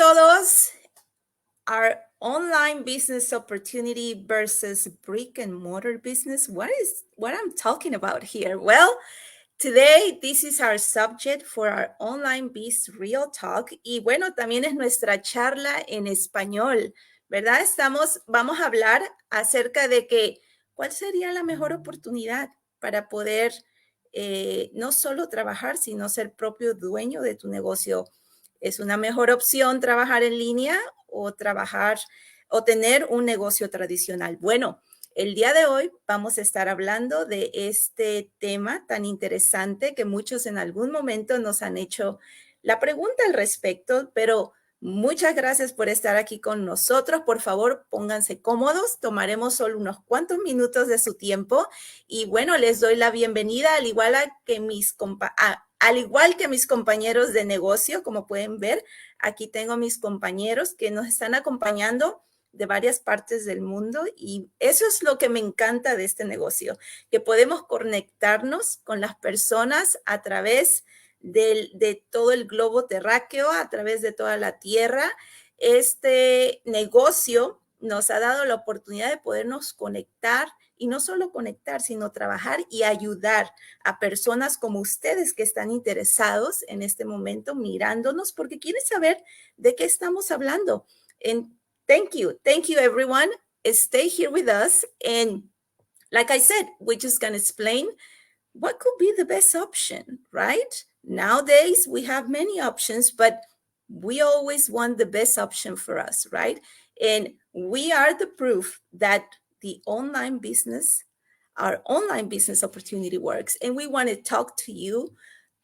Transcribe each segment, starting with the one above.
todos. Our online business opportunity versus brick and mortar business. What I'm talking about here? Well, today this is our subject for our online biz real talk y bueno, también es nuestra charla en español, ¿verdad? Vamos a hablar acerca de cuál sería la mejor oportunidad para poder no solo trabajar, sino ser propio dueño de tu negocio. ¿Es una mejor opción trabajar en línea o tener un negocio tradicional? Bueno, el día de hoy vamos a estar hablando de este tema tan interesante que muchos en algún momento nos han hecho la pregunta al respecto, pero muchas gracias por estar aquí con nosotros. Por favor, pónganse cómodos. Tomaremos solo unos cuantos minutos de su tiempo. Y bueno, les doy la bienvenida, al igual que mis compañeros de negocio. Como pueden ver, aquí tengo mis compañeros que nos están acompañando de varias partes del mundo y eso es lo que me encanta de este negocio, que podemos conectarnos con las personas a través de todo el globo terráqueo, a través de toda la tierra. Este negocio nos ha dado la oportunidad de podernos conectar y no solo conectar, sino trabajar y ayudar a personas como ustedes que están interesados en este momento mirándonos porque quieren saber de qué estamos hablando. Thank you everyone. Stay here with us. And like I said, we're just going to explain what could be the best option, right? Nowadays, we have many options, but we always want the best option for us, right? And we are the proof that our online business opportunity works. And we want to talk to you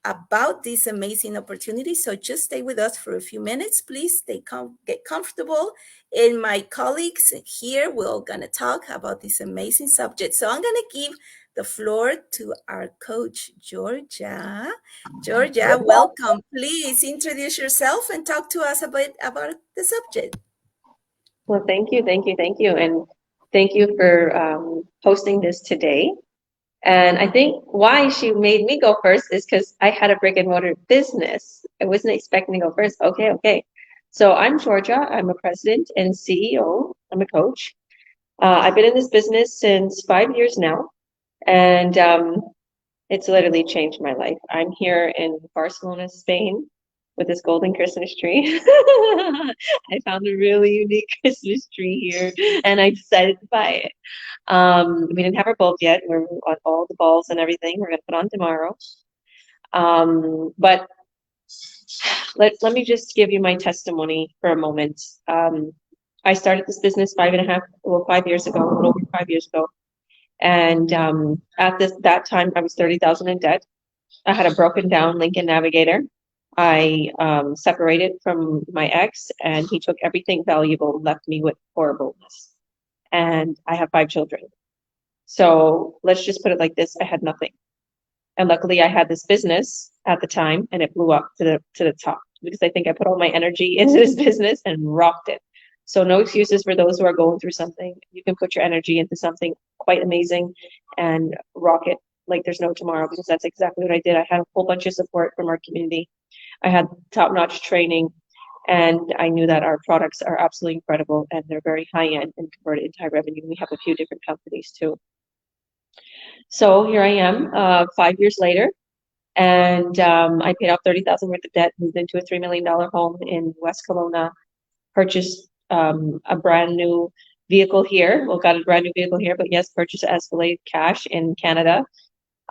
about this amazing opportunity. So just stay with us for a few minutes, please. Get comfortable. And my colleagues here, we're going to talk about this amazing subject. So I'm going to give the floor to our coach, Georgia. Georgia, welcome. Please introduce yourself and talk to us about the subject. Well, thank you. And thank you for hosting this today. And I think why she made me go first is because I had a brick and mortar business. I wasn't expecting to go first. Okay. So I'm Georgia. I'm a president and CEO. I'm a coach. I've been in this business since 5 years now. And it's literally changed my life. I'm here in Barcelona, Spain, with this golden Christmas tree. I found a really unique Christmas tree here, and I decided to buy it. We didn't have our bulb yet. We're on all the balls and everything. We're going to put on tomorrow. But let me just give you my testimony for a moment. I started this business 5 years ago, a little over 5 years ago. And at that time, I was $30,000 in debt. I had a broken down Lincoln Navigator. I separated from my ex, and he took everything valuable, left me with horribleness. And I have 5 children. So let's just put it like this: I had nothing. And luckily, I had this business at the time, and it blew up to the top because I think I put all my energy into this business and rocked it. So no excuses for those who are going through something. You can put your energy into something quite amazing and rock it like there's no tomorrow, because that's exactly what I did. I had a whole bunch of support from our community. I had top-notch training, and I knew that our products are absolutely incredible, and they're very high-end and converted into high revenue. We have a few different companies too. So here I am 5 years later, and I paid off $30,000 worth of debt, moved into a $3 million home in West Kelowna, purchased a brand new vehicle here. Well, got a brand new vehicle here, but yes, purchased Escalade cash in Canada.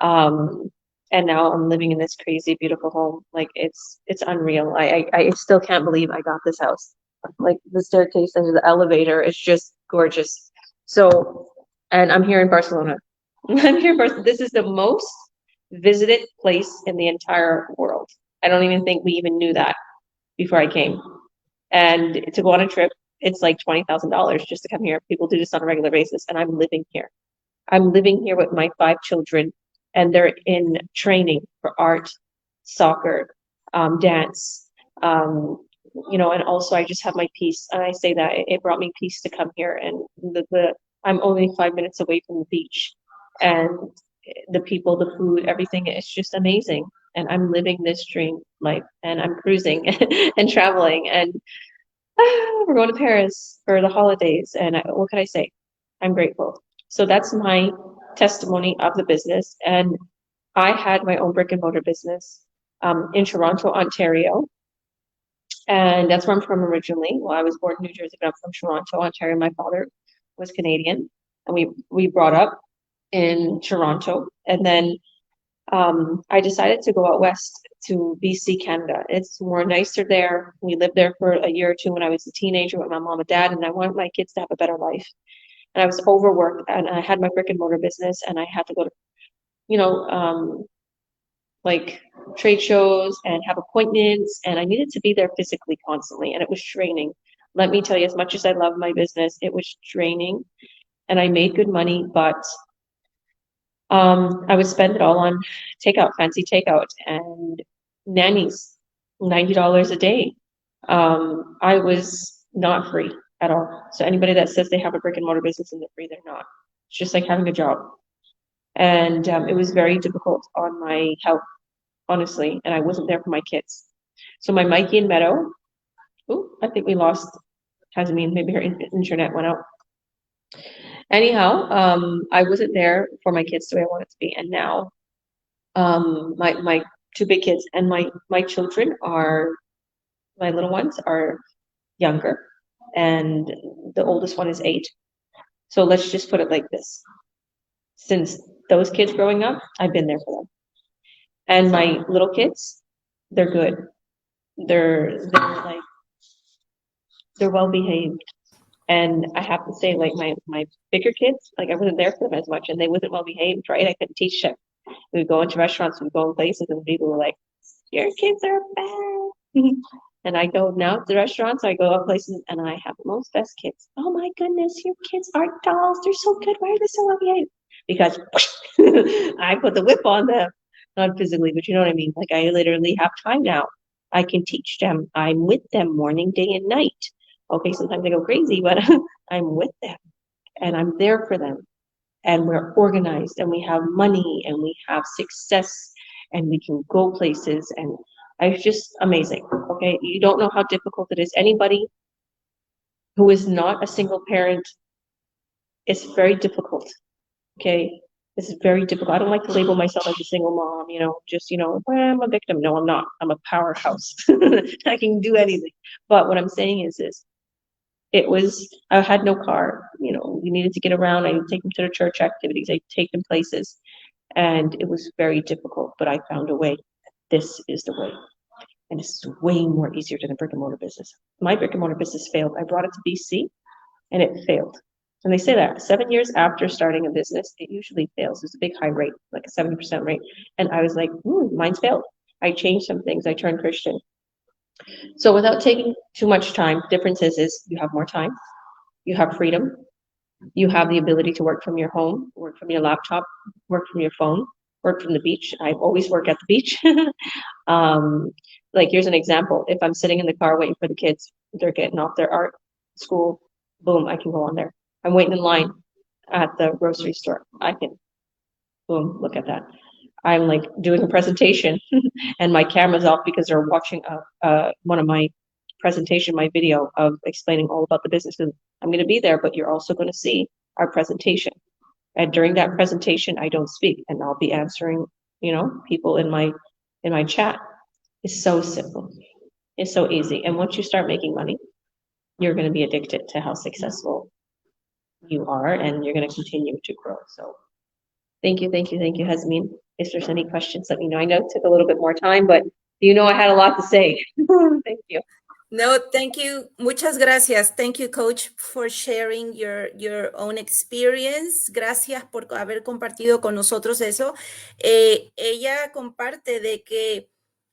And now I'm living in this crazy, beautiful home. Like it's unreal. I still can't believe I got this house. Like the staircase and the elevator is just gorgeous. So, and I'm here in Barcelona. This is the most visited place in the entire world. I don't even think we even knew that before I came. And to go on a trip, it's like $20,000 just to come here. People do this on a regular basis, and I'm living here. I'm living here with my 5 children, and they're in training for art, soccer, dance, and also I just have my peace. And I say that it brought me peace to come here. And I'm only 5 minutes away from the beach, and the people, the food, everything is just amazing. And I'm living this dream life, and I'm cruising and traveling. And We're going to Paris for the holidays. And what can I say? I'm grateful. So that's my testimony of the business. And I had my own brick and mortar business in Toronto, Ontario. And that's where I'm from originally. Well, I was born in New Jersey, but I'm from Toronto, Ontario. My father was Canadian, and we brought up in Toronto. And then I decided to go out west to BC, Canada. It's more nicer there. We lived there for a year or two when I was a teenager with my mom and dad, and I wanted my kids to have a better life. And I was overworked, and I had my brick and mortar business, and I had to go to, you know, like trade shows and have appointments, and I needed to be there physically constantly, and it was draining. Let me tell you, as much as I love my business, it was draining, and I made good money, but I would spend it all on takeout, fancy takeout, and nannies, $90 a day. I was not free at all. So anybody that says they have a brick and mortar business and they're free, they're not. It's just like having a job. And it was very difficult on my health, honestly, and I wasn't there for my kids. So my Mikey and Meadow, I think we lost Jasmin, maybe her internet went out. Anyhow, I wasn't there for my kids the way I wanted to be, and now my two big kids and my children are my little ones are younger, and the oldest one is 8. So let's just put it like this: since those kids growing up, I've been there for them, and my little kids, they're good. They're they're well behaved. And I have to say, like my bigger kids, like I wasn't there for them as much, and they wasn't well behaved, right? I couldn't teach them. We'd go into restaurants, we'd go in places, and people were like, "Your kids are bad." And I go now to the restaurants, I go out places, and I have the most best kids. Oh my goodness, your kids are dolls. They're so good. Why are they so well behaved? Because I put the whip on them, not physically, but you know what I mean. Like I literally have time now. I can teach them. I'm with them morning, day, and night. Okay, sometimes I go crazy, but I'm with them and I'm there for them. And we're organized and we have money and we have success and we can go places. And it's just amazing. Okay, you don't know how difficult it is. Anybody who is not a single parent, it's very difficult. Okay, it's very difficult. I don't like to label myself as a single mom, just, I'm a victim. No, I'm not. I'm a powerhouse. I can do anything. But what I'm saying is this. I had no car, we needed to get around. I would take them to the church activities. I'd take them places. And it was very difficult, but I found a way. This is the way. And it's way more easier than a brick and mortar business. My brick and mortar business failed. I brought it to BC and it failed. And they say that 7 years after starting a business, it usually fails. It's a big high rate, like a 70% rate. And I was like, mine's failed. I changed some things. I turned Christian. So without taking too much time, difference is you have more time, you have freedom, you have the ability to work from your home, work from your laptop, work from your phone, work from the beach. I always work at the beach. Like here's an example. If I'm sitting in the car waiting for the kids, they're getting off their art school, boom, I can go on there. I'm waiting in line at the grocery store. I can, boom, look at that. I'm like doing a presentation and my camera's off because they're watching one of my presentation, my video of explaining all about the business. And I'm going to be there, but you're also going to see our presentation. And during that presentation, I don't speak and I'll be answering, people in my chat. It's so simple. It's so easy. And once you start making money, you're going to be addicted to how successful you are and you're going to continue to grow. So thank you, Jasmin. If there's any questions, let me know. I know it took a little bit more time, but I had a lot to say. Thank you. No, thank you. Muchas gracias. Thank you, Coach, for sharing your own experience. Gracias por haber compartido con nosotros eso. Ella comparte de que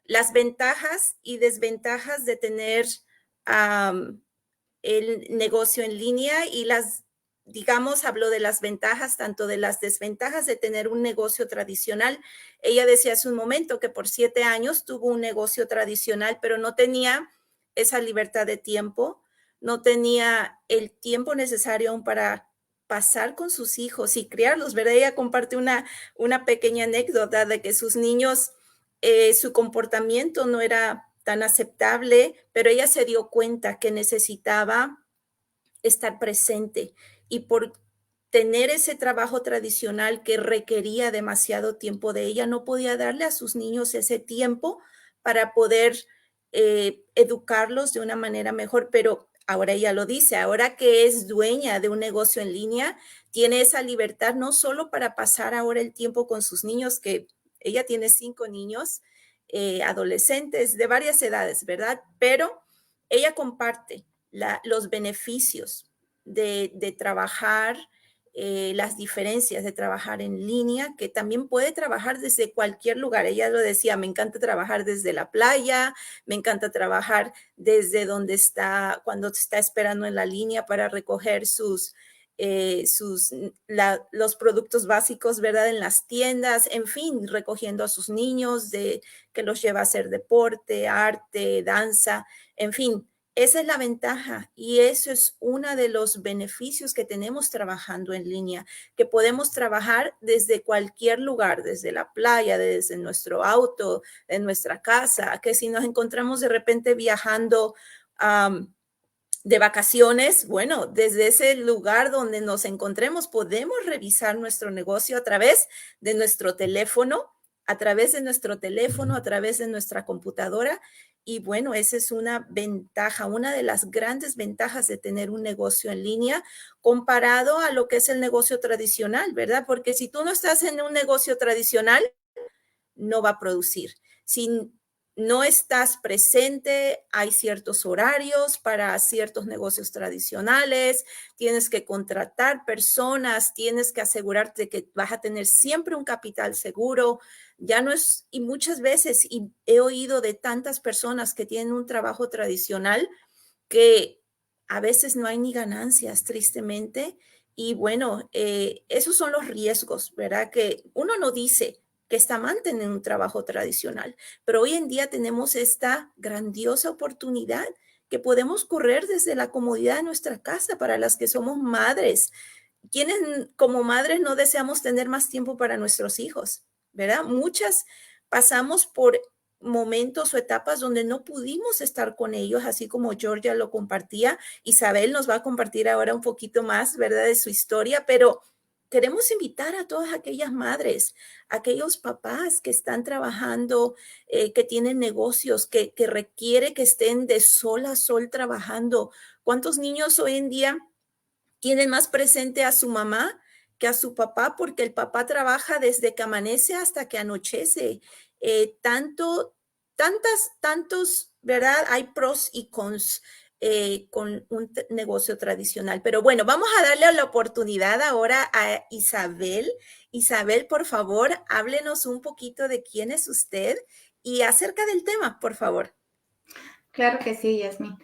las ventajas y desventajas de tener el negocio en línea y digamos, habló de las ventajas, tanto de las desventajas de tener un negocio tradicional. Ella decía hace un momento que por 7 años tuvo un negocio tradicional, pero no tenía esa libertad de tiempo, no tenía el tiempo necesario aún para pasar con sus hijos y criarlos, ¿verdad? Ella comparte una pequeña anécdota de que sus niños, su comportamiento no era tan aceptable, pero ella se dio cuenta que necesitaba estar presente y por tener ese trabajo tradicional que requería demasiado tiempo de ella, no podía darle a sus niños ese tiempo para poder educarlos de una manera mejor, pero ahora ella lo dice, ahora que es dueña de un negocio en línea, tiene esa libertad no solo para pasar ahora el tiempo con sus niños, que ella tiene 5 niños, adolescentes de varias edades, ¿verdad? Pero ella comparte los beneficios de trabajar, las diferencias de trabajar en línea, que también puede trabajar desde cualquier lugar. Ella lo decía, me encanta trabajar desde la playa, me encanta trabajar desde donde está, cuando está esperando en la línea para recoger los productos básicos, ¿verdad? En las tiendas, en fin, recogiendo a sus niños que los lleva a hacer deporte, arte, danza, en fin, esa es la ventaja y eso es uno de los beneficios que tenemos trabajando en línea, que podemos trabajar desde cualquier lugar, desde la playa, desde nuestro auto, en nuestra casa, que si nos encontramos de repente viajando de vacaciones, bueno, desde ese lugar donde nos encontremos podemos revisar nuestro negocio a través de nuestro teléfono, a través de nuestro teléfono, a través de nuestra computadora. Y bueno, esa es una ventaja, una de las grandes ventajas de tener un negocio en línea comparado a lo que es el negocio tradicional, ¿verdad? Porque si tú no estás en un negocio tradicional, no va a producir. Si no estás presente, hay ciertos horarios para ciertos negocios tradicionales, tienes que contratar personas, tienes que asegurarte que vas a tener siempre un capital seguro. Ya no es, y muchas veces, y he oído de tantas personas que tienen un trabajo tradicional que a veces no hay ni ganancias, tristemente. Y bueno, esos son los riesgos, ¿verdad? Que uno no dice que está mal tener un trabajo tradicional, pero hoy en día tenemos esta grandiosa oportunidad que podemos correr desde la comodidad de nuestra casa para las que somos madres. Quienes como madres no deseamos tener más tiempo para nuestros hijos, ¿verdad? Muchas pasamos por momentos o etapas donde no pudimos estar con ellos, así como Georgia lo compartía. Isabel nos va a compartir ahora un poquito más, ¿verdad?, de su historia, pero queremos invitar a todas aquellas madres, aquellos papás que están trabajando, que tienen negocios, que requiere que estén de sol a sol trabajando. ¿Cuántos niños hoy en día tienen más presente a su mamá que a su papá, porque el papá trabaja desde que amanece hasta que anochece? Tantos, ¿verdad? Hay pros y cons con un negocio tradicional. Pero bueno, vamos a darle la oportunidad ahora a Isabel. Isabel, por favor, háblenos un poquito de quién es usted y acerca del tema, por favor. Claro que sí, Jasmin.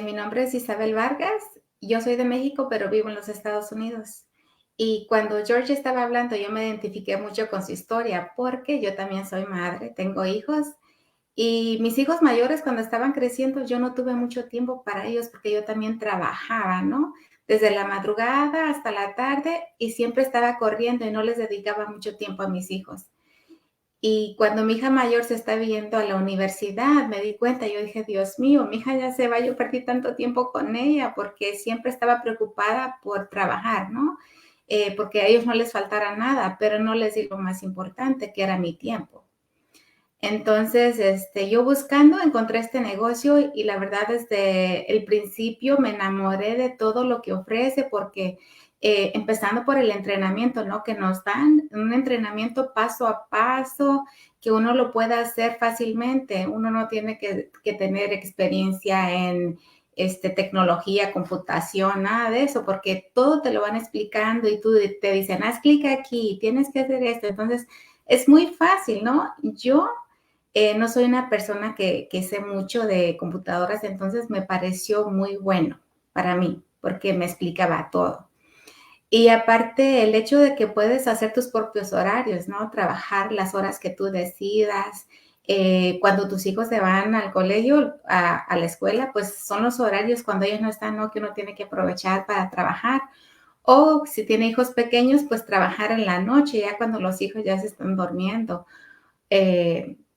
Mi nombre es Isabel Vargas. Yo soy de México, pero vivo en los Estados Unidos. Y cuando George estaba hablando, yo me identifiqué mucho con su historia, porque yo también soy madre, tengo hijos. Y mis hijos mayores, cuando estaban creciendo, yo no tuve mucho tiempo para ellos porque yo también trabajaba, ¿no? Desde la madrugada hasta la tarde y siempre estaba corriendo y no les dedicaba mucho tiempo a mis hijos. Y cuando mi hija mayor se está yendo a la universidad, me di cuenta, yo dije, Dios mío, mi hija ya se va, yo perdí tanto tiempo con ella porque siempre estaba preocupada por trabajar, ¿no? Porque a ellos no les faltara nada, pero no les di lo más importante, que era mi tiempo. Entonces, yo buscando encontré este negocio y la verdad desde el principio me enamoré de todo lo que ofrece porque empezando por el entrenamiento, ¿no? Que nos dan un entrenamiento paso a paso que uno lo pueda hacer fácilmente. Uno no tiene que tener experiencia en tecnología, computación, nada de eso, porque todo te lo van explicando y tú te dicen, haz clic aquí, tienes que hacer esto. Entonces, es muy fácil, ¿no? Yo no soy una persona que sé mucho de computadoras, entonces me pareció muy bueno para mí, porque me explicaba todo. Y aparte, el hecho de que puedes hacer tus propios horarios, ¿no? Trabajar las horas que tú decidas. Cuando tus hijos se van al colegio, a la escuela, pues son los horarios cuando ellos no están, ¿no? Que uno tiene que aprovechar para trabajar. O si tiene hijos pequeños, pues trabajar en la noche, ya cuando los hijos ya se están durmiendo.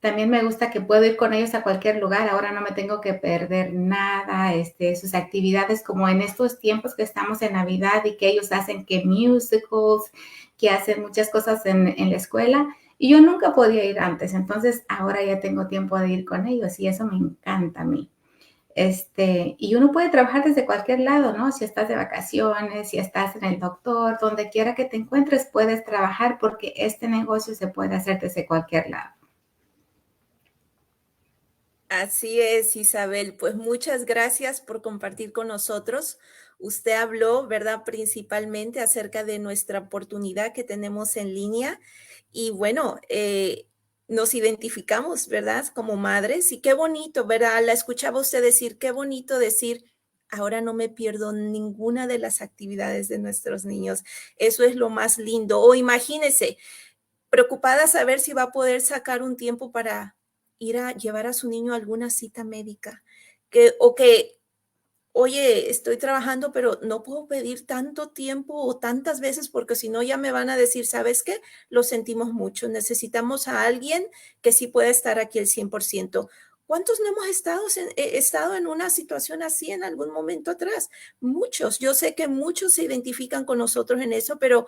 También me gusta que puedo ir con ellos a cualquier lugar. Ahora no me tengo que perder nada, sus actividades, como en estos tiempos que estamos en Navidad y que ellos hacen que musicals, que hacen muchas cosas en la escuela. Y yo nunca podía ir antes, entonces ahora ya tengo tiempo de ir con ellos y eso me encanta a mí. Y uno puede trabajar desde cualquier lado, ¿no? Si estás de vacaciones, si estás en el doctor, donde quiera que te encuentres, puedes trabajar porque este negocio se puede hacer desde cualquier lado. Así es, Isabel. Pues muchas gracias por compartir con nosotros. Usted habló, ¿verdad? Principalmente acerca de nuestra oportunidad que tenemos en línea. Y bueno, nos identificamos, ¿verdad? Como madres. Y qué bonito, ¿verdad? La escuchaba usted decir, qué bonito decir, ahora no me pierdo ninguna de las actividades de nuestros niños. Eso es lo más lindo. O imagínese, preocupada saber si va a poder sacar un tiempo para ir a llevar a su niño a alguna cita médica, que, oye, estoy trabajando, pero no puedo pedir tanto tiempo o tantas veces porque si no ya me van a decir, ¿sabes qué? Lo sentimos mucho, necesitamos a alguien que sí pueda estar aquí el 100%. ¿Cuántos no hemos estado en una situación así en algún momento atrás? Muchos. Yo sé que muchos se identifican con nosotros en eso, pero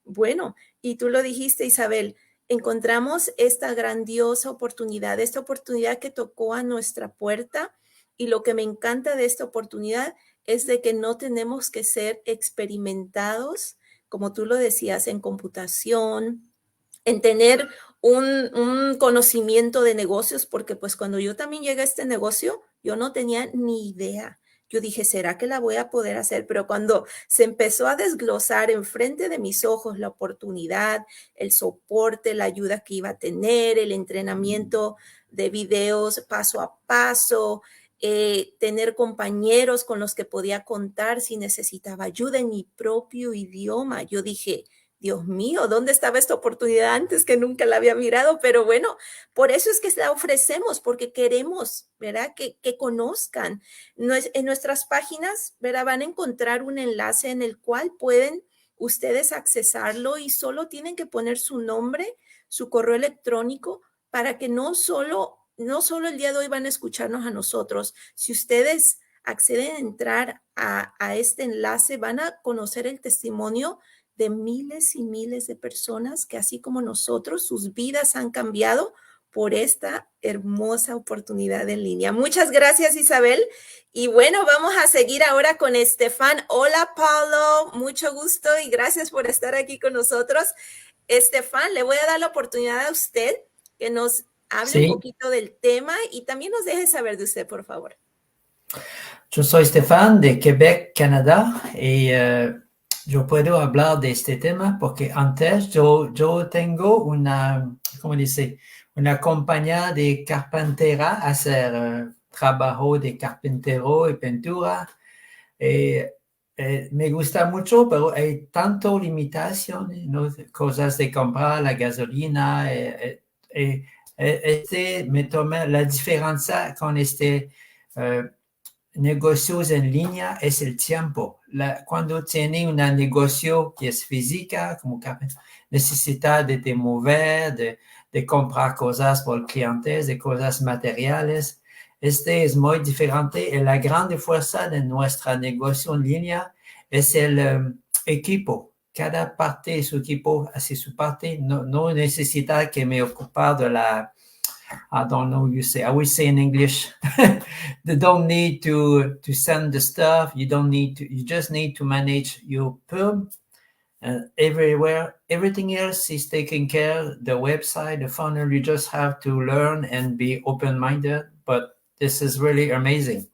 bueno, y tú lo dijiste, Isabel, encontramos esta grandiosa oportunidad, esta oportunidad que tocó a nuestra puerta, y lo que me encanta de esta oportunidad es de que no tenemos que ser experimentados, como tú lo decías, en computación, en tener un conocimiento de negocios, porque pues cuando yo también llegué a este negocio, yo no tenía ni idea. Yo dije, ¿será que la voy a poder hacer? Pero cuando se empezó a desglosar enfrente de mis ojos la oportunidad, el soporte, la ayuda que iba a tener, el entrenamiento de videos paso a paso, tener compañeros con los que podía contar si necesitaba ayuda en mi propio idioma, yo dije, Dios mío, ¿dónde estaba esta oportunidad antes que nunca la había mirado? Pero bueno, por eso es que la ofrecemos, porque queremos, ¿verdad? Que conozcan. En nuestras páginas, ¿verdad? Van a encontrar un enlace en el cual pueden ustedes accesarlo y solo tienen que poner su nombre, su correo electrónico, para que no solo el día de hoy van a escucharnos a nosotros. Si ustedes acceden a entrar a este enlace, van a conocer el testimonio de miles y miles de personas que así como nosotros, sus vidas han cambiado por esta hermosa oportunidad en línea. Muchas gracias, Isabel. Y bueno, vamos a seguir ahora con Stephane. Hola, Paulo. Mucho gusto y gracias por estar aquí con nosotros. Stephane, le voy a dar la oportunidad a usted que nos hable un Sí, poquito del tema y también nos deje saber de usted, por favor. yo soy Stephane de Quebec, Canadá, y yo puedo hablar de este tema porque antes yo tengo ¿cómo dice? Una compañía de carpintera, hacer trabajo de carpintero y pintura. Y, me gusta mucho, pero hay tanto limitaciones, ¿no? Cosas de comprar, la gasolina. Me toma la diferencia con eh, negocios en línea es el tiempo. Cuando tiene un negocio que es física, como que necesita de te mover, de comprar cosas por clientes, de cosas materiales. Este es muy diferente y la grande fuerza de nuestro negocio en línea es el equipo. Cada parte de su equipo hace su parte. No necesita que me ocupe de I don't know you say. I would say in English, they don't need to send the stuff. You don't need to. You just need to manage your perm and everywhere. Everything else is taken care. The website, the funnel. You just have to learn and be open-minded. But this is really amazing.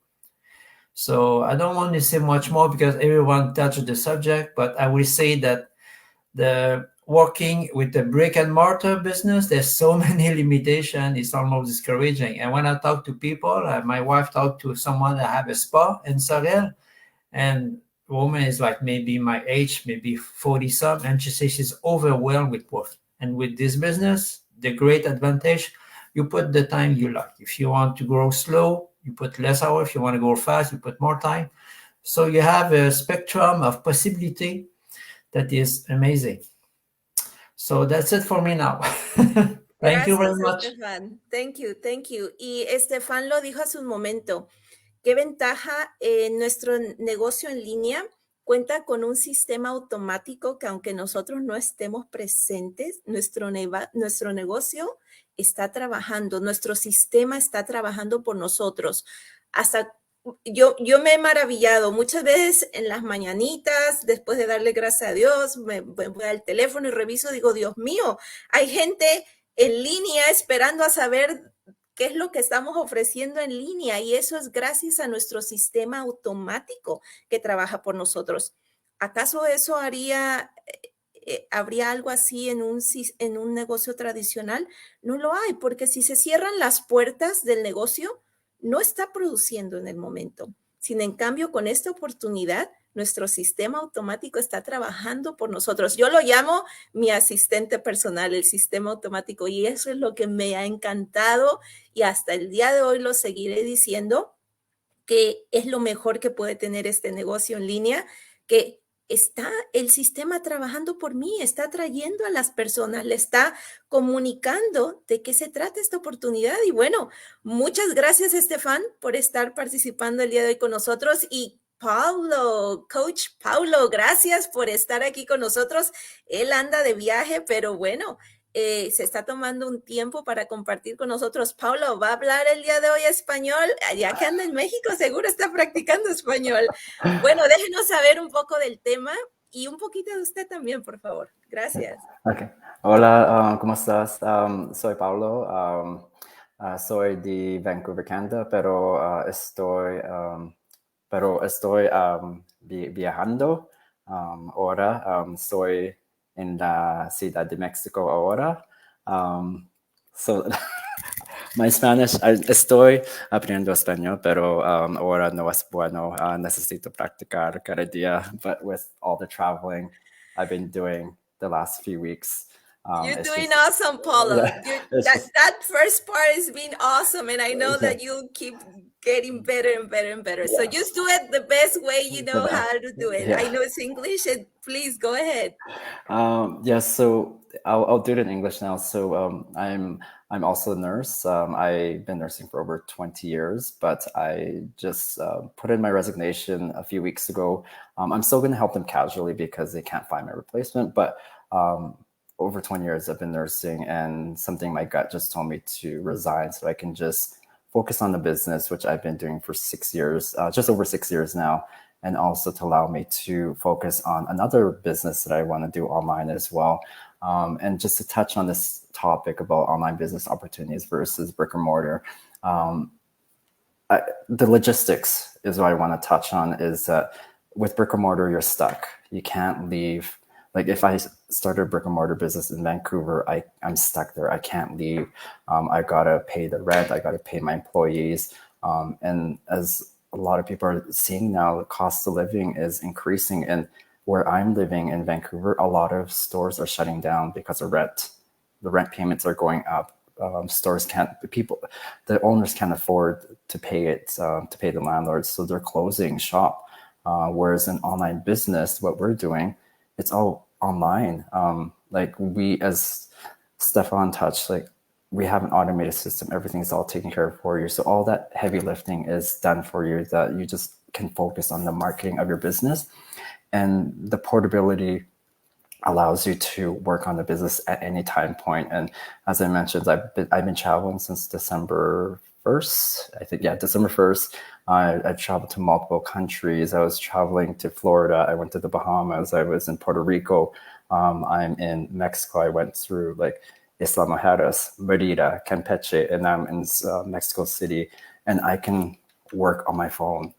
So I don't want to say much more because everyone touched the subject. But I will say that the working with the brick and mortar business, there's so many limitations. It's almost discouraging. And when I talk to people, my wife talked to someone that have a spa in Sorel, and the woman is like maybe my age, maybe 40 some, and she says she's overwhelmed with work. And with this business, the great advantage, you put the time you like. If you want to grow slow, you put less hours. If you want to go fast, you put more time. So you have a spectrum of possibility that is amazing. So that's it for me now. Thank you very Gracias, much. Estefan. Thank you, thank you. Y Estefan lo dijo hace un momento. ¿Qué ventaja? Nuestro negocio en línea cuenta con un sistema automático que aunque nosotros no estemos presentes, nuestro negocio está trabajando, nuestro sistema está trabajando por nosotros. Hasta yo me he maravillado muchas veces en las mañanitas, después de darle gracias a Dios, me voy al teléfono y reviso, digo, Dios mío, hay gente en línea esperando a saber qué es lo que estamos ofreciendo en línea y eso es gracias a nuestro sistema automático que trabaja por nosotros. ¿Acaso eso habría algo así en un negocio tradicional? No lo hay, porque si se cierran las puertas del negocio, no está produciendo en el momento. Sin en cambio, con esta oportunidad, nuestro sistema automático está trabajando por nosotros. Yo lo llamo mi asistente personal, el sistema automático, y eso es lo que me ha encantado y hasta el día de hoy lo seguiré diciendo, que es lo mejor que puede tener este negocio en línea, que está el sistema trabajando por mí, está trayendo a las personas, le está comunicando de qué se trata esta oportunidad. Y bueno, muchas gracias, Stephane, por estar participando el día de hoy con nosotros. Y Paulo, Coach Paulo, gracias por estar aquí con nosotros. Él anda de viaje, pero bueno, se está tomando un tiempo para compartir con nosotros. Paulo, ¿va a hablar el día de hoy español? Ya que anda en México, seguro está practicando español. Bueno, déjenos saber un poco del tema y un poquito de usted también, por favor. Gracias. Okay. Hola, ¿cómo estás? Soy Paulo. Soy de Vancouver, Canadá, pero estoy viajando ahora. Soy en la Ciudad de México ahora. So, my Spanish, estoy aprendiendo español, pero ahora no es bueno. Necesito practicar cada día, but with all the traveling I've been doing the last few weeks. You're doing awesome, Paulo. That first part has been awesome, and I know that you'll keep getting better and better and better. So just do it the best way you know how to do it. I know it's English, and please go ahead. So I'll do it in English now. So I'm also a nurse. I've been nursing for over 20 years, but I just put in my resignation a few weeks ago. I'm still going to help them casually because they can't find my replacement, but over 20 years I've been nursing, and something my gut just told me to resign so I can just focus on the business, which I've been doing for 6 years, just over 6 years now, and also to allow me to focus on another business that I want to do online as well. And just to touch on this topic about online business opportunities versus brick and mortar, the logistics is what I want to touch on, is that with brick and mortar, you're stuck. You can't leave. Like if I started a brick and mortar business in Vancouver, I'm stuck there. I can't leave. I gotta pay the rent. I gotta pay my employees. And as a lot of people are seeing now, the cost of living is increasing. And where I'm living in Vancouver, a lot of stores are shutting down because of rent. The rent payments are going up. The owners can't afford to pay it, to pay the landlords. So they're closing shop. Whereas in online business, what we're doing, it's all online. Like we, as Stephane touched, like we have an automated system. Everything's all taken care of for you. So all that heavy lifting is done for you, that you just can focus on the marketing of your business. And the portability allows you to work on the business at any time point. And as I mentioned, I've been traveling since December 1st. I think, yeah, December 1st. I traveled to multiple countries. I was traveling to Florida. I went to the Bahamas. I was in Puerto Rico. I'm in Mexico. I went through like Isla Mujeres, Merida, Campeche, and I'm in Mexico City. And I can work on my phone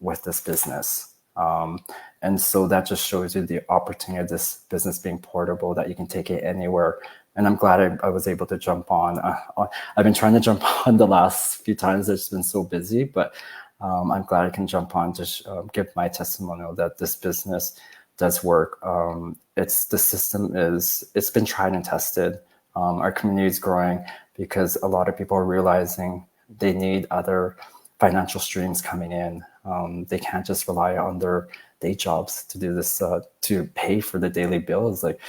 with this business. And so that just shows you the opportunity of this business being portable, that you can take it anywhere. And I'm glad I was able to jump on. I've been trying to jump on the last few times. It's been so busy, but I'm glad I can jump on to give my testimonial that this business does work. It's been tried and tested. Our community is growing because a lot of people are realizing they need other financial streams coming in. They can't just rely on their day jobs to do this, to pay for the daily bills. Like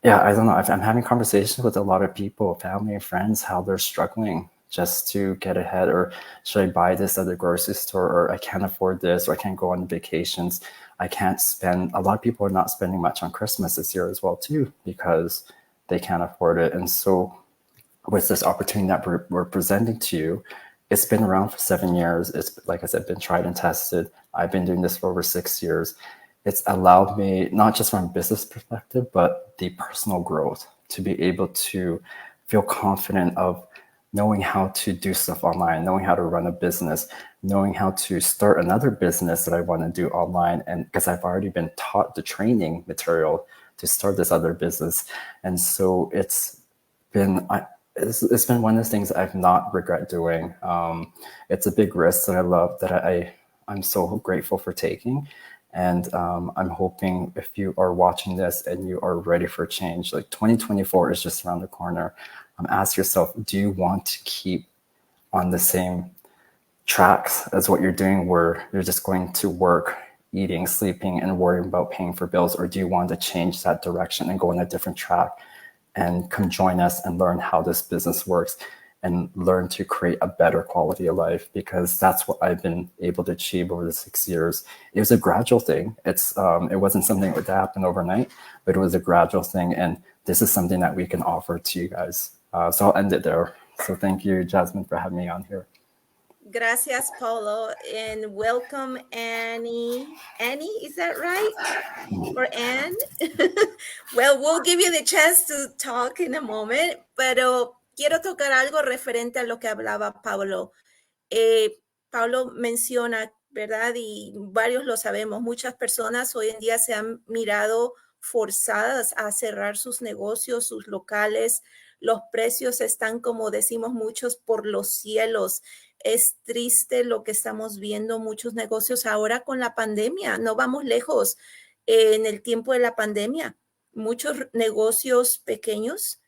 Yeah, I don't know. I'm having conversations with a lot of people, family and friends, how they're struggling just to get ahead, or should I buy this at the grocery store, or I can't afford this, or I can't go on vacations. I can't spend, a lot of people are not spending much on Christmas this year as well too, because they can't afford it. And so with this opportunity that we're presenting to you, it's been around for 7 years. It's, like I said, been tried and tested. I've been doing this for over 6 years. It's allowed me, not just from a business perspective, but the personal growth, to be able to feel confident of knowing how to do stuff online, knowing how to run a business, knowing how to start another business that I want to do online. And because I've already been taught the training material to start this other business. And so it's been it's been one of those things I've not regret doing. It's a big risk that I love, that I'm so grateful for taking. And I'm hoping if you are watching this and you are ready for change, like 2024 is just around the corner. Ask yourself, do you want to keep on the same tracks as what you're doing, where you're just going to work, eating, sleeping, and worrying about paying for bills? Or do you want to change that direction and go on a different track and come join us and learn how this business works and learn to create a better quality of life? Because that's what I've been able to achieve over the 6 years. It was a gradual thing. It wasn't something that happened overnight, but it was a gradual thing. And this is something that we can offer to you guys. So I'll end it there. So thank you, Jasmin, for having me on here. Gracias, Paulo, and welcome, Annie. Annie, is that right? Or Anne? Well, we'll give you the chance to talk in a moment, pero quiero tocar algo referente a lo que hablaba Paulo. Paulo menciona, ¿verdad? Y varios lo sabemos, muchas personas hoy en día se han mirado forzadas a cerrar sus negocios, sus locales. Los precios están, como decimos muchos, por los cielos. Es triste lo que estamos viendo, muchos negocios ahora con la pandemia. No vamos lejos. En el tiempo de la pandemia, muchos negocios pequeños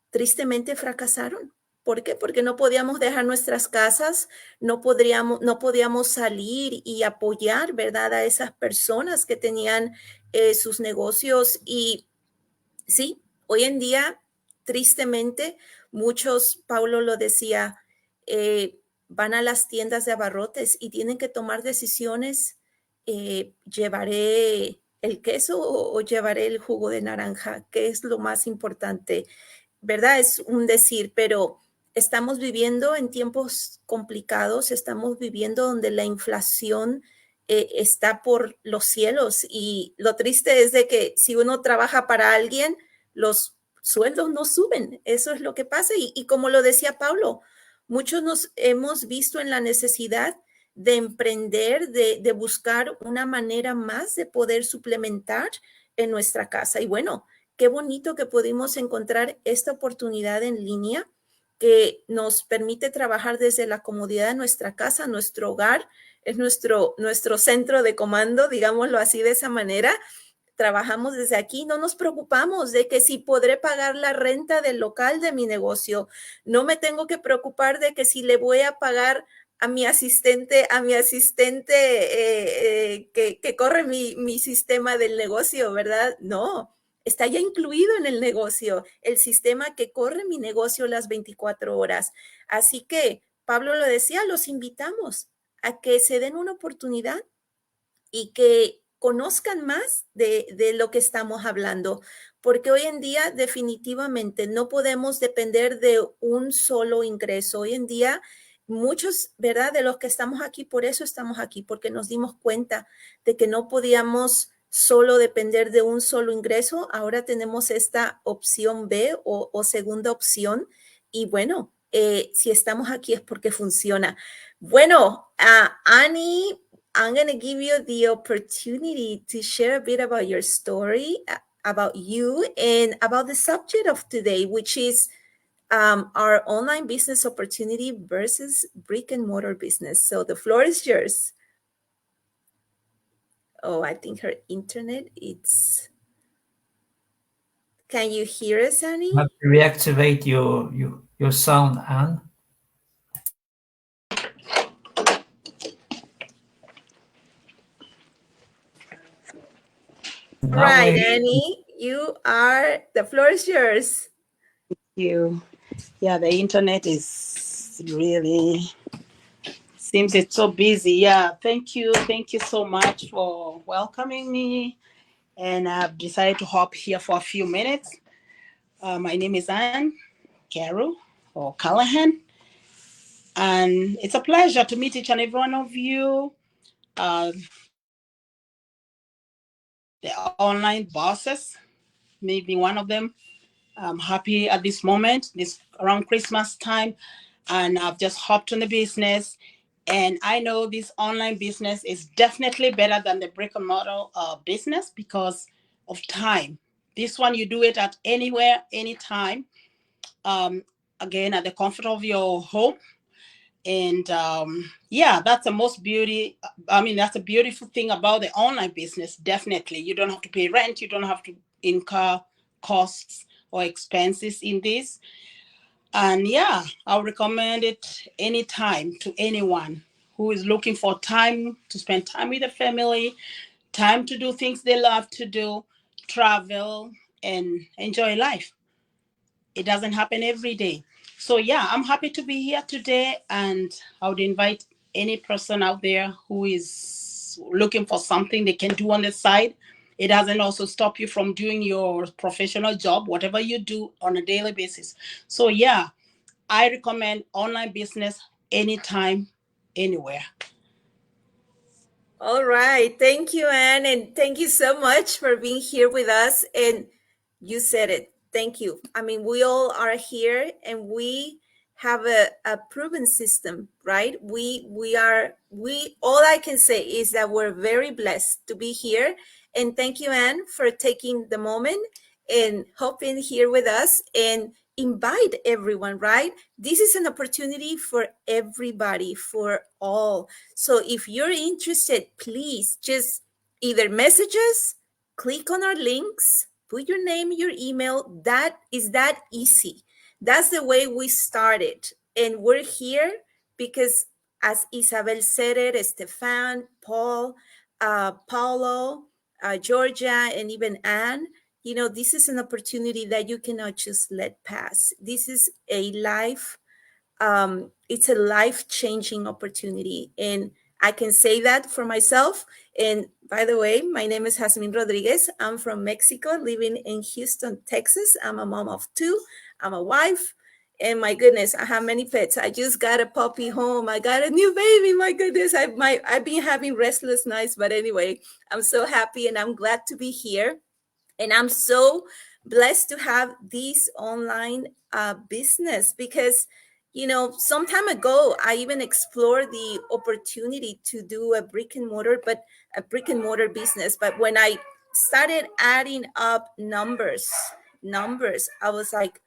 tristemente fracasaron. ¿Por qué? Porque no podíamos dejar nuestras casas, no podíamos salir y apoyar, ¿verdad?, a esas personas que tenían sus negocios. Y sí, hoy en día, tristemente, muchos, Paulo lo decía, van a las tiendas de abarrotes y tienen que tomar decisiones. ¿Llevaré el queso o llevaré el jugo de naranja? ¿Qué es lo más importante? ¿Verdad? Es un decir, pero estamos viviendo en tiempos complicados, estamos viviendo donde la inflación está por los cielos, y lo triste es de que si uno trabaja para alguien, los sueldos no suben. Eso es lo que pasa. Y como lo decía Paulo, muchos nos hemos visto en la necesidad de emprender, de buscar una manera más de poder suplementar en nuestra casa. Y bueno, qué bonito que pudimos encontrar esta oportunidad en línea que nos permite trabajar desde la comodidad de nuestra casa, nuestro hogar, es nuestro centro de comando, digámoslo así, de esa manera. Trabajamos desde aquí, no nos preocupamos de que si podré pagar la renta del local de mi negocio, no me tengo que preocupar de que si le voy a pagar a mi asistente que corre mi sistema del negocio, ¿verdad? No, está ya incluido en el negocio, el sistema que corre mi negocio las 24 horas. Así que, Pablo lo decía, los invitamos a que se den una oportunidad y que conozcan más de lo que estamos hablando, porque hoy en día definitivamente no podemos depender de un solo ingreso. Hoy en día muchos, ¿verdad?, de los que estamos aquí, por eso estamos aquí, porque nos dimos cuenta de que no podíamos solo depender de un solo ingreso. Ahora tenemos esta opción B o segunda opción, y bueno, si estamos aquí es porque funciona. Bueno, Annie, I'm going to give you the opportunity to share a bit about your story, about you, and about the subject of today, which is our online business opportunity versus brick and mortar business. So the floor is yours. Oh, I think her internet, can you hear us, Annie? You have to reactivate your sound, Anne. Right, Annie, the floor is yours. You. Yeah, the internet is really seems it's so busy. Yeah, thank you so much for welcoming me. And I've decided to hop here for a few minutes. My name is Anne Carroll or Callahan, and it's a pleasure to meet each and every one of you. The online bosses, maybe one of them. I'm happy at this moment, this around Christmas time, and I've just hopped on the business. And I know this online business is definitely better than the brick and mortar business because of time. This one, you do it at anywhere, anytime. Again, at the comfort of your home. And yeah, that's that's a beautiful thing about the online business. Definitely, you don't have to pay rent, you don't have to incur costs or expenses in this. And yeah, I'll recommend it anytime to anyone who is looking for time to spend time with the family, time to do things they love to do, travel, and enjoy life. It doesn't happen every day. So yeah, I'm happy to be here today, and I would invite any person out there who is looking for something they can do on the side. It doesn't also stop you from doing your professional job, whatever you do on a daily basis. So yeah, I recommend online business anytime, anywhere. All right. Thank you, Anne. And thank you so much for being here with us. And you said it. Thank you. I mean, we all are here and we have a proven system, right? All I can say is that we're very blessed to be here. And thank you, Anne, for taking the moment and hopping here with us and invite everyone, right? This is an opportunity for everybody, for all. So if you're interested, please just either message us, click on our links, put your name, your email. That is that easy. That's the way we started. And we're here because, as Isabel said it, Stephane, Paul, Paulo, Georgia, and even Anne, this is an opportunity that you cannot just let pass. This is it's a life-changing opportunity. And I can say that for myself. And by the way, my name is Jasmin Rodriguez. I'm from Mexico, living in Houston, Texas. I'm a mom of two. I'm a wife. And my goodness, I have many pets. I just got a puppy home. I got a new baby. My goodness, I've been having restless nights. But anyway, I'm so happy and I'm glad to be here. And I'm so blessed to have this online business because, some time ago, I even explored the opportunity to do a brick and mortar business. But when I started adding up numbers, I was like,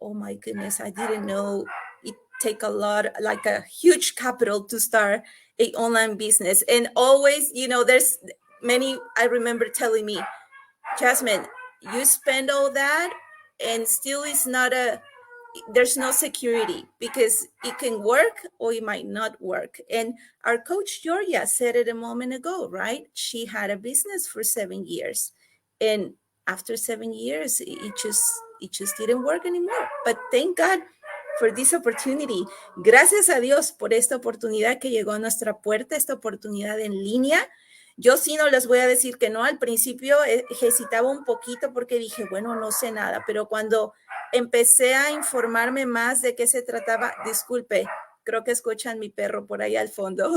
oh my goodness, I didn't know it take a lot, like a huge capital to start a online business. And always, there's many, I remember telling me, Jasmine, you spend all that and still there's no security because it can work or it might not work. And our coach, Georgia, said it a moment ago, right? She had a business for 7 years. And after 7 years, it just didn't work anymore. But thank God for this opportunity. Gracias a Dios por esta oportunidad que llegó a nuestra puerta, esta oportunidad en línea. Yo sí no les voy a decir que no, al principio hesitaba un poquito porque dije, bueno, no sé nada, pero cuando empecé a informarme más de qué se trataba, disculpe, creo que escuchan mi perro por ahí al fondo.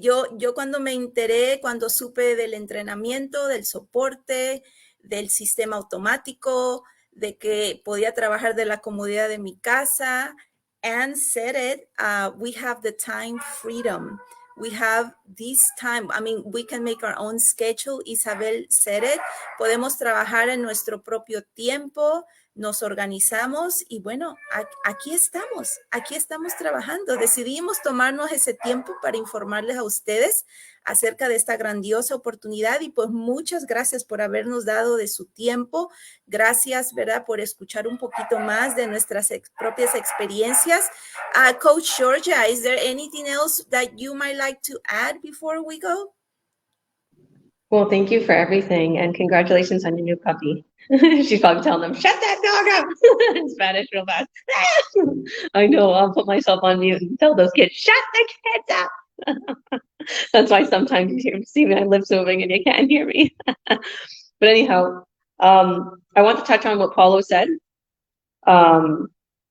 Yo cuando me enteré, cuando supe del entrenamiento, del soporte, del sistema automático, de que podía trabajar de la comodidad de mi casa, Anne said it, we have the time freedom. We have this time. I mean, we can make our own schedule. Isabel said it. Podemos trabajar en nuestro propio tiempo. Nos organizamos y bueno, aquí estamos trabajando. Decidimos tomarnos ese tiempo para informarles a ustedes acerca de esta grandiosa oportunidad y pues muchas gracias por habernos dado de su tiempo. Gracias, ¿verdad? Por escuchar un poquito más de nuestras propias experiencias. Coach Georgia, is there anything else that you might like to add before we go? Well, thank you for everything, and congratulations on your new puppy. She's probably telling them, "Shut that dog up!" in Spanish, real fast. I know. I'll put myself on mute and tell those kids, "Shut the kids up." That's why sometimes you see my lips moving and you can't hear me. But anyhow, I want to touch on what Paulo said,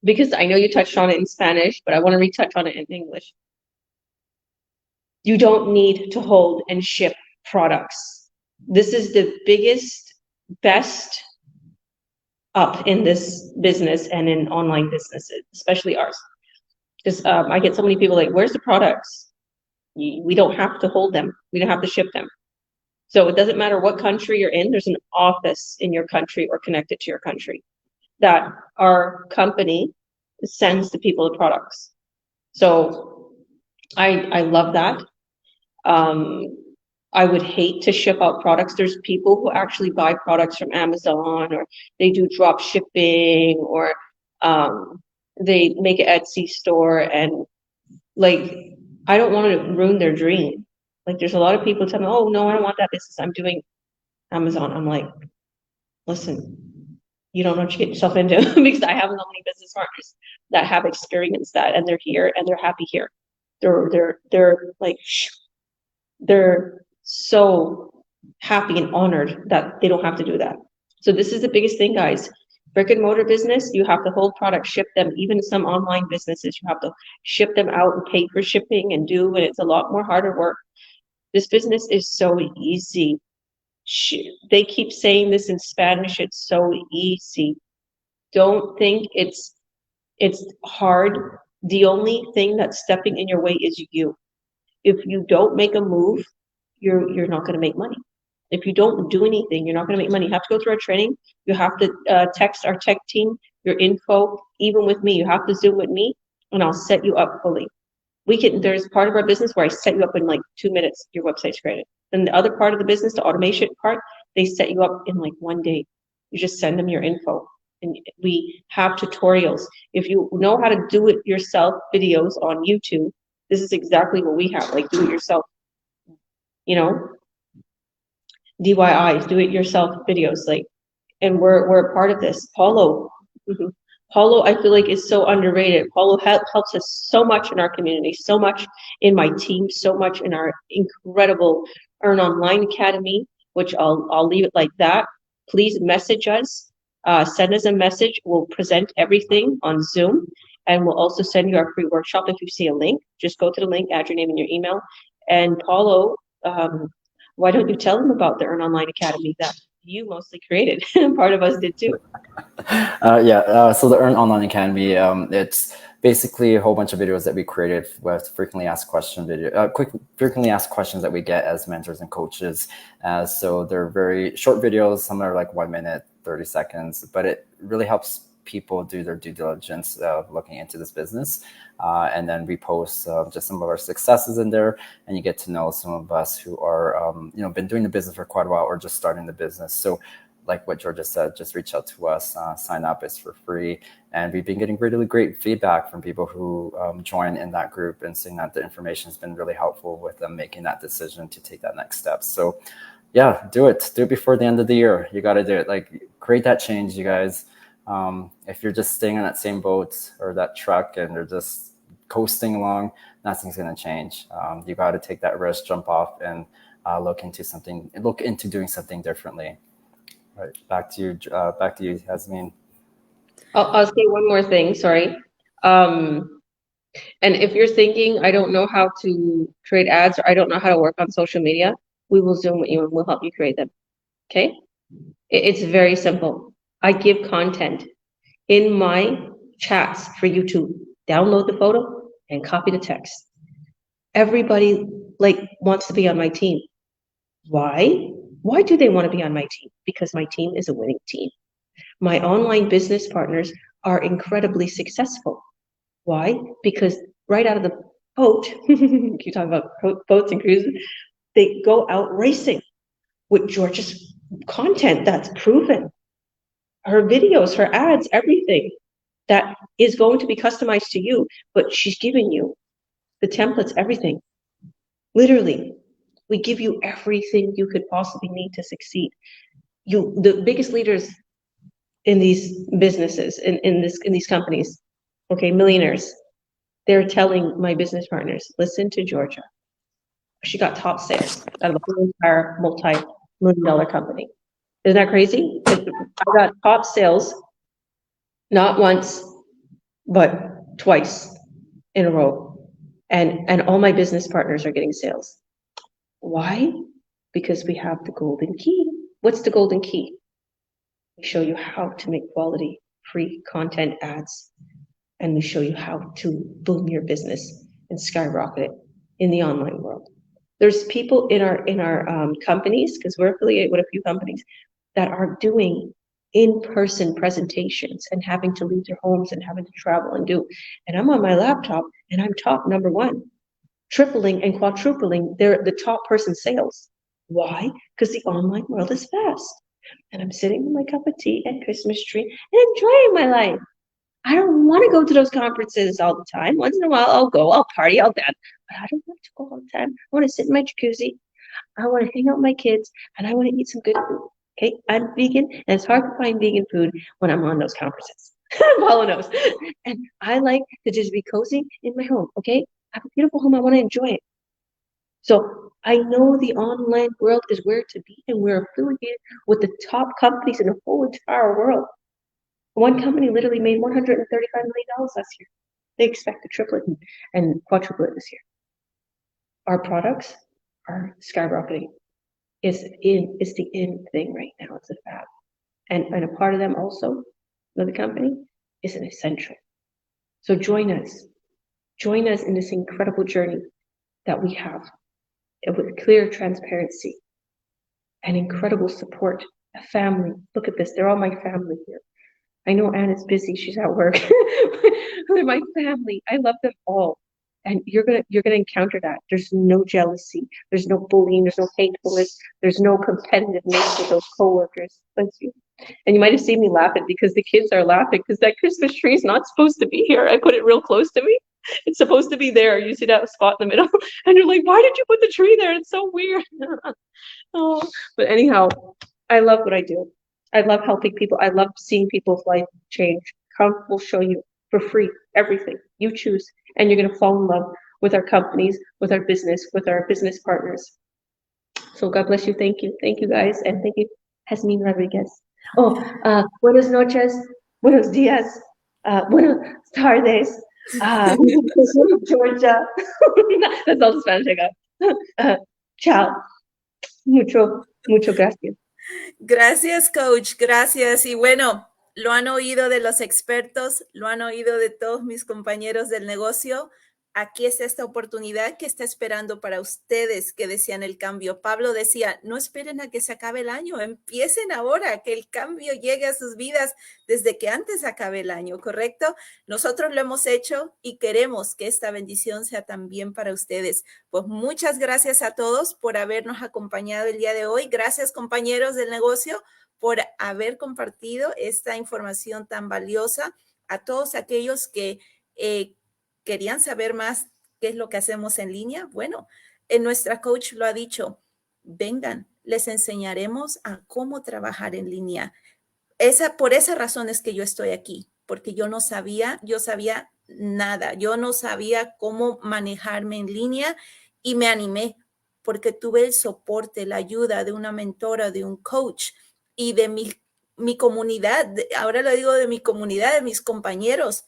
because I know you touched on it in Spanish, but I want to retouch on it in English. You don't need to hold and ship products. This is the biggest, best up in this business and in online businesses, especially ours. Because I get so many people like, "Where's the products?" We don't have to hold them. We don't have to ship them. So it doesn't matter what country you're in. There's an office in your country or connected to your country that our company sends the people the products. So I love that. I would hate to ship out products. There's people who actually buy products from Amazon, or they do drop shipping, or they make an Etsy store, and like, I don't want to ruin their dream. Like, there's a lot of people tell me, "Oh no, I don't want that business. I'm doing Amazon." I'm like, listen, you don't know what you get yourself into. Because I have so many business partners that have experienced that, and they're here and they're happy here. They're like, they're so happy and honored that they don't have to do that. So this is the biggest thing, guys. Brick and mortar business, you have to hold products, ship them. Even some online businesses, you have to ship them out and pay for shipping and and it's a lot more harder work. This business is so easy. They keep saying this in Spanish, it's so easy. Don't think it's hard. The only thing that's stepping in your way is you. If you don't make a move, you're not going to make money. If you don't do anything, you're not going to make money. You have to go through our training. You have to text our tech team your info. Even with me, you have to Zoom with me, and I'll set you up fully. There's part of our business where I set you up in like 2 minutes. Your website's created. And the other part of the business, the automation part, they set you up in like 1 day. You just send them your info, and we have tutorials. If you know how to do it yourself videos on YouTube, this is exactly what we have, like do it yourself, DIYs, do it yourself videos, like, and we're a part of this. Paulo, Paulo, I feel like is so underrated. Paulo helps us so much in our community, so much in my team, so much in our incredible Earn Online Academy, which I'll leave it like that. Please message us, send us a message. We'll present everything on Zoom, and we'll also send you our free workshop. If you see a link, just go to the link, add your name and your email. And Paulo, why don't you tell them about the Earn Online Academy that you mostly created? Part of us did too. So the Earn Online Academy, it's basically a whole bunch of videos that we created with frequently asked questions that we get as mentors and coaches. So they're very short videos. Some are like 1 minute, 30 seconds, but it really helps people do their due diligence of looking into this business. And then we post just some of our successes in there, and you get to know some of us who are, been doing the business for quite a while or just starting the business. So like what Georgia said, just reach out to us, sign up, it's for free. And we've been getting really great feedback from people who join in that group and saying that the information has been really helpful with them making that decision to take that next step. So yeah, do it before the end of the year. You got to do it. Like, create that change, you guys. If you're just staying on that same boat or that truck and they're just coasting along, nothing's going to change. You got to take that risk, jump off, and look into doing something differently. Right, back to you, Jasmin. I'll say one more thing, sorry. And if you're thinking, I don't know how to create ads, or I don't know how to work on social media, we will Zoom with you and we'll help you create them. Okay? It's very simple. I give content in my chats for you to download the photo and copy the text. Everybody wants to be on my team. Why? Why do they want to be on my team? Because my team is a winning team. My online business partners are incredibly successful. Why? Because right out of the boat, you talk about boats and cruises, they go out racing with Georgia's content that's proven. Her videos, her ads, everything that is going to be customized to you, but she's giving you the templates, everything. Literally. We give you everything you could possibly need to succeed. The biggest leaders in these businesses, in these companies, okay, millionaires, they're telling my business partners, listen to Georgia. She got top sales out of a whole entire multi-million-dollar company. Isn't that crazy? I got top sales, not once, but twice in a row. And all my business partners are getting sales. Why? Because we have the golden key. What's the golden key? We show you how to make quality, free content ads, and we show you how to boom your business and skyrocket it in the online world. There's people in our companies, because we're affiliated with a few companies, that are doing in-person presentations and having to leave their homes and having to travel and do. And I'm on my laptop and I'm top number one, tripling and quadrupling the top person sales. Why? Because the online world is fast. And I'm sitting with my cup of tea and Christmas tree and enjoying my life. I don't want to go to those conferences all the time. Once in a while, I'll go, I'll party, I'll dance. But I don't want to go all the time. I want to sit in my jacuzzi. I want to hang out with my kids, and I want to eat some good food. Okay, I'm vegan, and it's hard to find vegan food when I'm on those conferences. Paulo knows. And I like to just be cozy in my home, okay? I have a beautiful home. I want to enjoy it. So I know the online world is where to be, and we're affiliated with the top companies in the whole entire world. One company literally made $135 million last year. They expect to triple it and quadruple it this year. Our products are skyrocketing. It's the in thing right now. It's a fab. And a part of them also, another company, is an essential. So join us. Join us in this incredible journey that we have with clear transparency and incredible support. A family. Look at this. They're all my family here. I know Anna's busy, she's at work. They're my family. I love them all. And you're gonna encounter that. There's no jealousy, there's no bullying, there's no hatefulness, there's no competitiveness with those coworkers. And you might have seen me laughing because the kids are laughing because that Christmas tree is not supposed to be here. I put it real close to me. It's supposed to be there. You see that spot in the middle, and you're like, why did you put the tree there? It's so weird. Oh, but anyhow, I love what I do. I love helping people. I love seeing people's life change. Come, we'll show you for free everything you choose, and you're going to fall in love with our companies, with our business partners. So God bless you. Thank you guys, and thank you, Jasmin Rodriguez. Oh, buenas noches, buenos días, buenas tardes, Georgia. That's all the Spanish I got. Ciao. Mucho gracias. Gracias, coach, gracias. Y bueno, lo han oído de los expertos, lo han oído de todos mis compañeros del negocio. Aquí está esta oportunidad que está esperando para ustedes que desean el cambio. Pablo decía, no esperen a que se acabe el año, empiecen ahora, que el cambio llegue a sus vidas desde que antes acabe el año, ¿correcto? Nosotros lo hemos hecho y queremos que esta bendición sea también para ustedes. Pues muchas gracias a todos por habernos acompañado el día de hoy. Gracias, compañeros del negocio, por haber compartido esta información tan valiosa. A todos aquellos que querían saber más qué es lo que hacemos en línea. Bueno, nuestra coach lo ha dicho, vengan, les enseñaremos a cómo trabajar en línea. Por esa razón es que yo estoy aquí, porque yo sabía nada, yo no sabía cómo manejarme en línea y me animé porque tuve el soporte, la ayuda de una mentora, de un coach y de mi comunidad, ahora lo digo de mi comunidad, de mis compañeros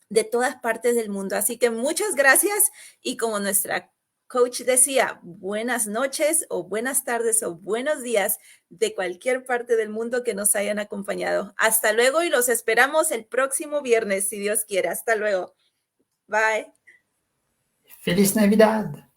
de todas partes del mundo. Así que muchas gracias y como nuestra coach decía, buenas noches o buenas tardes o buenos días de cualquier parte del mundo que nos hayan acompañado. Hasta luego y los esperamos el próximo viernes, si Dios quiere. Hasta luego. Bye. Feliz Navidad.